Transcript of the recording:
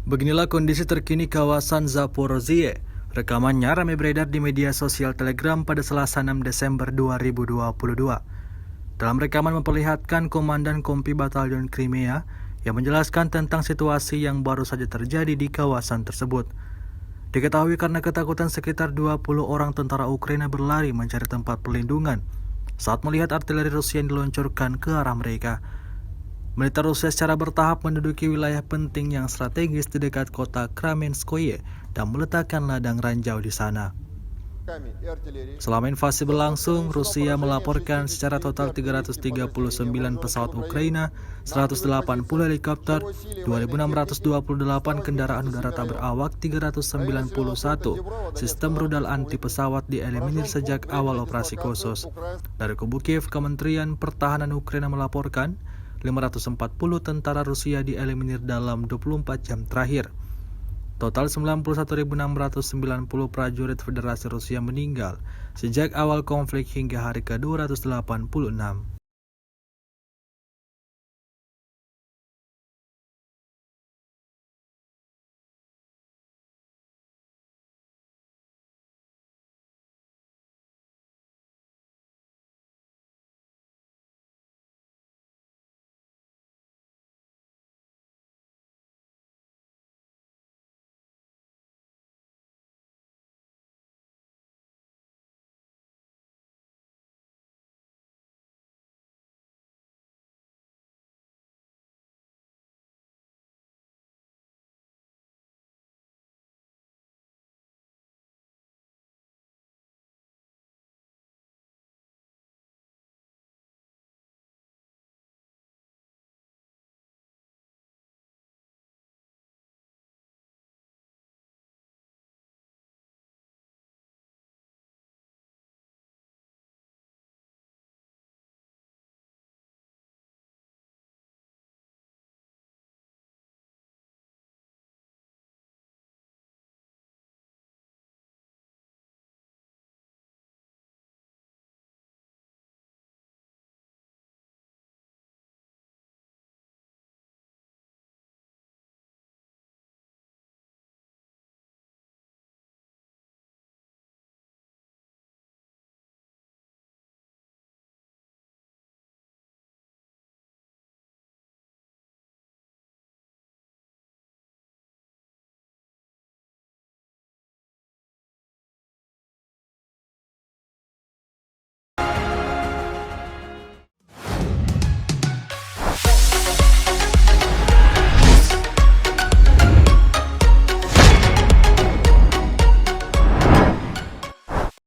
Beginilah kondisi terkini kawasan Zaporozhye. Rekamannya ramai beredar di media sosial Telegram pada Selasa 6 Desember 2022. Dalam rekaman memperlihatkan Komandan Kompi Batalion Crimea yang menjelaskan tentang situasi yang baru saja terjadi di kawasan tersebut. Diketahui karena ketakutan sekitar 20 orang tentara Ukraina berlari mencari tempat perlindungan saat melihat artileri Rusia yang diluncurkan ke arah mereka. Militer Rusia secara bertahap menduduki wilayah penting yang strategis di dekat kota Kramenskoye dan meletakkan ladang ranjau di sana. Selama invasi berlangsung, Rusia melaporkan secara total 339 pesawat Ukraina, 180 helikopter, 2.628 kendaraan udara tak berawak, 391 sistem rudal anti pesawat dieliminir sejak awal operasi khusus. Dari kubu Kiev, Kementerian Pertahanan Ukraina melaporkan 540 tentara Rusia dieliminir dalam 24 jam terakhir. Total 91.690 prajurit Federasi Rusia meninggal sejak awal konflik hingga hari ke-286.